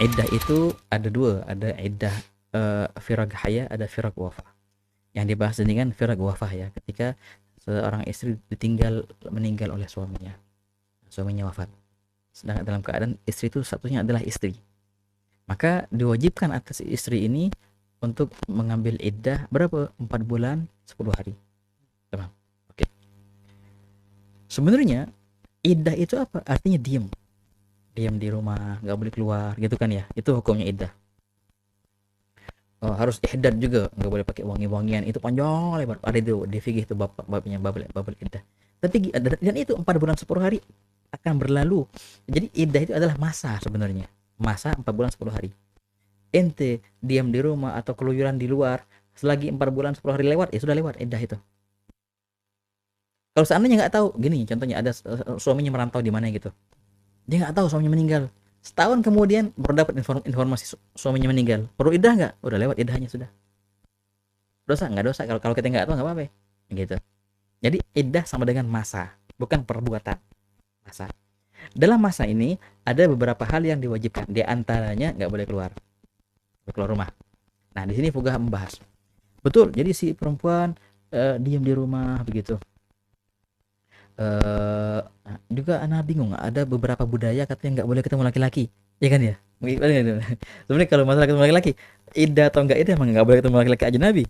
Iddah itu ada dua, ada iddah firag haya, ada firag wafa. Yang dibahas ini kan firag wafa ya, ketika seorang istri meninggal oleh suaminya, suaminya wafat. Sedangkan dalam keadaan istri itu satunya adalah istri, maka diwajibkan atas istri ini untuk mengambil iddah berapa? 4 bulan 10 hari. Tamam. Oke. Sebenarnya iddah itu apa? Artinya diam. Diam di rumah, nggak boleh keluar gitu kan ya. Itu hukumnya iddah. Oh, harus ihdad juga, nggak boleh pakai wangi-wangian. Itu panjang lebar. Ada itu di fikih itu babnya babul iddah. Tapi dan itu 4 bulan 10 hari akan berlalu. Jadi iddah itu adalah masa sebenarnya. Masa 4 bulan 10 hari. Ente diam di rumah atau keluyuran di luar selagi 4 bulan 10 hari lewat, ya sudah lewat iddah itu. Kalau seandainya nggak tahu, gini contohnya ada suaminya merantau di mana gitu, dia nggak tahu suaminya meninggal, setahun kemudian baru dapat informasi suaminya meninggal, perlu iddah nggak? Udah lewat iddahnya sudah. Dosa nggak? Dosa. Kalau kalau kita nggak tahu nggak apa-apa gitu. Jadi iddah sama dengan masa, bukan perbuatan. Masa. Dalam masa ini ada beberapa hal yang diwajibkan, di antaranya nggak boleh keluar rumah. Nah di sini Fuqaha membahas, betul, jadi si perempuan diam di rumah begitu. eh Juga anak bingung, ada beberapa budaya katanya nggak boleh ketemu laki-laki, ya kan ya. Sebenarnya kalau masalah ketemu laki-laki, iddah atau enggak iddah, emang nggak boleh ketemu laki-laki ajnabi.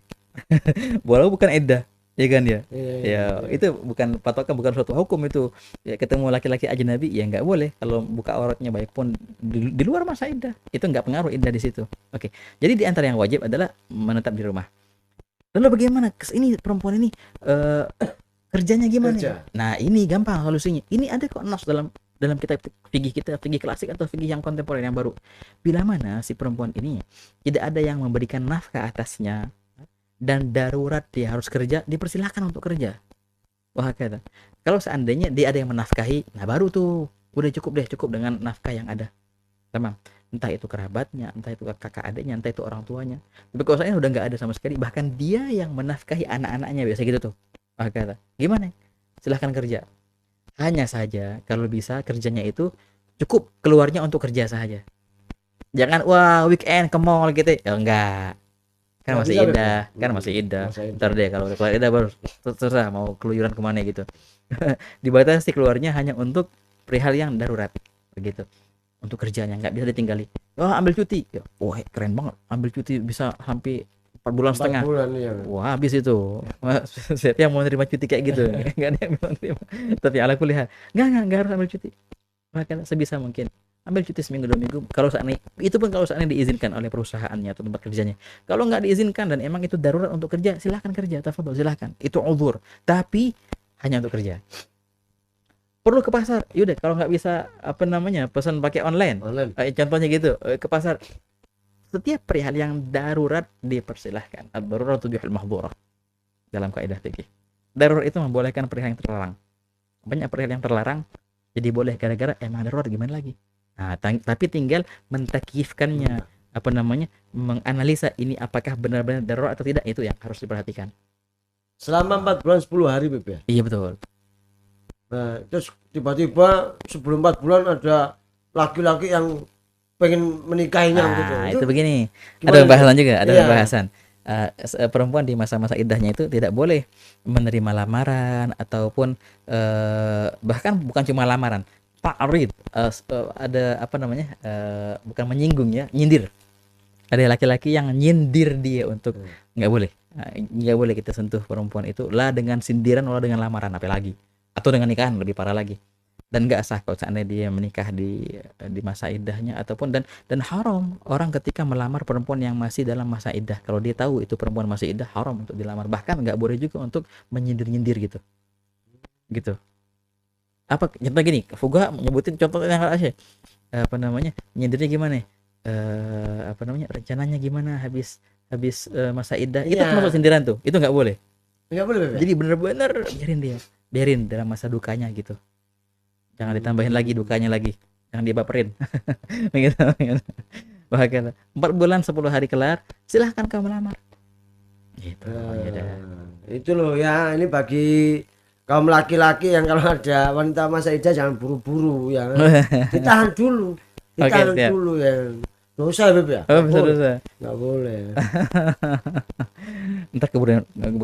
Walau bukan iddah, ya kan ya. Iya, iya, Ya iya. itu bukan patokan, bukan suatu hukum itu. Ya, ketemu laki-laki ajnabi ya nggak boleh, kalau buka auratnya baik pun di luar masa iddah, itu nggak pengaruh iddah di situ. Oke, jadi di antara yang wajib adalah menetap di rumah. Lalu bagaimana ini perempuan ini eh, kerjanya gimana ya? Kerja. Nah ini gampang solusinya. Ini ada kok nas dalam dalam kitab fikih kita, fikih klasik atau fikih yang kontemporer yang baru. Bila mana si perempuan ini tidak ada yang memberikan nafkah atasnya dan darurat dia harus kerja, dipersilahkan untuk kerja. Wah kata. Kalau seandainya dia ada yang menafkahi, nah baru tuh udah cukup deh, cukup dengan nafkah yang ada. Tamam. Entah itu kerabatnya, entah itu kakak adiknya, entah itu orang tuanya. Tapi kalau saya udah nggak ada sama sekali, bahkan dia yang menafkahi anak-anaknya, biasa gitu tuh. Wah kata, gimana? Silahkan kerja. Hanya saja kalau bisa kerjanya itu cukup keluarnya untuk kerja saja. Jangan wah weekend ke mall gitu. Ya enggak. Kan Nggak masih bisa, Beb, ya? indah, kan masih indah. Masa itu. Ntar deh kalau udah keluar indah baru terserah mau keluyuran kemana gitu. Dibatasi keluarnya hanya untuk perihal yang darurat begitu. Untuk kerjanya nggak bisa ditinggali. Wah ambil cuti. Ya, wah keren banget. Ambil cuti bisa sampai 4 bulan setengah. 4 bulan ya. Wah habis itu. Wah, siapa yang mau nerima cuti kayak gitu? Nggak ada yang bilang terima. Tapi ala kuliah nggak harus ambil cuti. Maka sebisa mungkin ambil cuti seminggu 2 minggu. Kalau seandainya itu pun kalau seandainya diizinkan oleh perusahaannya atau tempat kerjanya. Kalau nggak diizinkan dan emang itu darurat untuk kerja, silahkan kerja. Tafadhol silahkan. Itu uzur. Tapi hanya untuk kerja. Perlu ke pasar, yaudah kalau nggak bisa apa namanya pesan pakai online. Online. Contohnya gitu, ke pasar. Setiap perihal yang darurat dipersilahkan. Ad-darurat tubihul mahdhurah dalam kaidah fikih. Darurat itu membolehkan perihal yang terlarang. Banyak perihal yang terlarang jadi boleh gara-gara emang darurat, gimana lagi. Nah, tapi tinggal mentakifkannya, apa namanya, menganalisa ini apakah benar-benar darurat atau tidak, itu yang harus diperhatikan. Selama 4 bulan 10 hari, Beb, ya. Iya betul. Nah, terus tiba-tiba sebelum 4 bulan ada laki-laki yang pengen menikahinya gitu. Ah, Itu itu begini. Ada gimana itu? pembahasan juga, ada Iya. pembahasan. Perempuan di masa-masa iddahnya itu tidak boleh menerima lamaran ataupun bahkan bukan cuma lamaran, ta'rid, ada apa namanya? Bukan menyinggung ya, nyindir. Ada laki-laki yang nyindir dia untuk nggak boleh. Nggak boleh kita sentuh perempuan itu lah dengan sindiran wala dengan lamaran apalagi. Atau dengan nikahan lebih parah lagi. Dan nggak sah kalau seandainya dia menikah di masa iddahnya ataupun dan haram orang ketika melamar perempuan yang masih dalam masa iddah. Kalau dia tahu itu perempuan masih iddah, haram untuk dilamar. Bahkan nggak boleh juga untuk menyindir-nyindir gitu. Gitu. Apa contoh gini, Fuga nyebutin contoh yang aja. Apa namanya? Nyindirnya gimana? Apa namanya? Rencananya gimana habis habis masa iddah. Itu termasuk Iya. sindiran tuh. Itu nggak boleh. Enggak boleh, Beb, ya? Jadi bener-bener biarin dia. Biarin dalam masa dukanya gitu. Jangan ditambahin lagi dukanya lagi. Jangan dibaperin. Begitu. Bahkan 4 bulan 10 hari kelar, silahkan kamu melamar. Gitu. Ya udah. Itu loh ya, ini bagi kaum laki-laki yang kalau ada wanita masa idah jangan buru-buru ya. Ditahan dulu. Oke, Ditahan siap. dulu ya. Dosa Beb ya? Oh, Nggak bisa boleh. dosa. Nggak boleh. Ntar keburu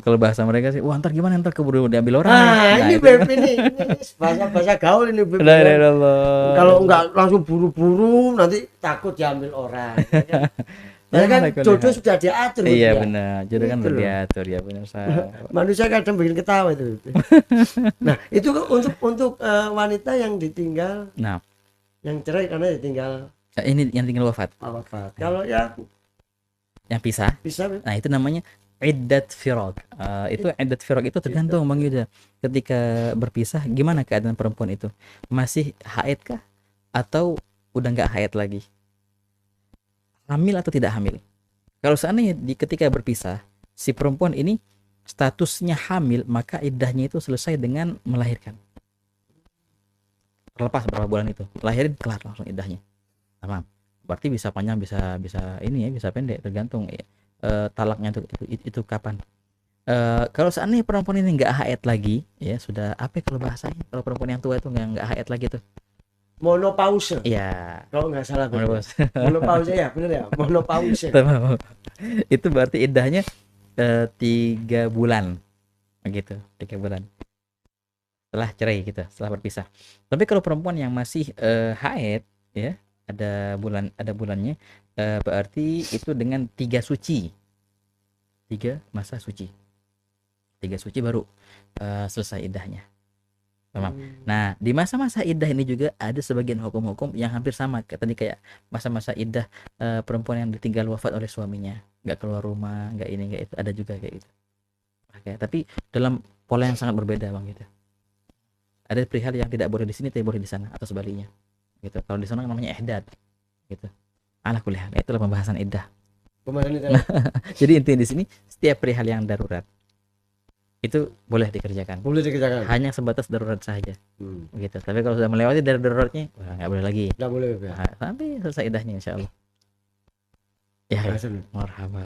kalau bahasa mereka sih, wah ntar gimana ntar keburu diambil orang nih. Ah, Nah, ini itu Beb ini bahasa gaul ini Beb la ya ilaha kan. illallah. Kalau nggak langsung buru-buru nanti takut diambil orang. Ya kan, ya Nah, kan ala kulli jodoh hal. sudah diatur Beb Iya ya. benar, jodoh kan Itu udah loh. diatur ya benar saya. Manusia kadang bikin ketawa itu Beb. Nah, itu kan untuk wanita yang ditinggal, Nah, yang cerai karena ditinggal ini yang tinggal wafat, wafat. Kalau ya yang pisah. bisa Beb. Nah, itu namanya iddat firaq. Itu iddat firaq itu tergantung Bang Yuda. Ketika berpisah, gimana keadaan perempuan itu? Masih haid kah? Atau udah nggak haid lagi? Hamil atau tidak hamil? Kalau seandainya ketika berpisah, si perempuan ini statusnya hamil, maka iddahnya itu selesai dengan melahirkan. Terlepas berapa bulan itu, lahirin kelar langsung iddahnya. Tamam. Berarti bisa panjang, bisa ini ya, bisa pendek, tergantung ya. Talaknya itu kapan. Kalau seandainya perempuan ini nggak haid lagi, ya sudah apa ya kalau bahasanya? Kalau perempuan yang tua itu nggak haid lagi tuh, Monopause. ya Kalau nggak salah Beb. mana bos? Monopause ya, benar ya? Monopause. Tamam. Itu berarti iddahnya 3 bulan, gitu, 3 bulan setelah cerai gitu, setelah berpisah. Tapi kalau perempuan yang masih haid, ya ada bulannya, berarti itu dengan 3 suci, 3 masa suci, 3 suci baru selesai iddahnya. Tamam. Nah, di masa-masa iddah ini juga ada sebagian hukum-hukum yang hampir sama kayak tadi, kayak masa-masa iddah perempuan yang ditinggal wafat oleh suaminya, nggak keluar rumah, nggak ini nggak itu, ada juga kayak gitu. Oke, tapi dalam pola yang sangat berbeda Bang gitu. Ada perihal yang tidak boleh di sini tapi boleh di sana atau sebaliknya. Gitu. Kalau di sana namanya ihdad gitu. Ala kulli hal, itulah pembahasan iddah. Kemarin itu Jadi intinya di sini setiap perihal yang darurat itu boleh dikerjakan. boleh dikerjakan. Hanya sebatas darurat saja. Hmm. Gitu. Tapi kalau sudah melewati dari daruratnya, wah, nggak boleh lagi. Nggak boleh Beb ya. Nah, sampai selesai iddahnya insyaallah. Ya, Hasan. marhaba.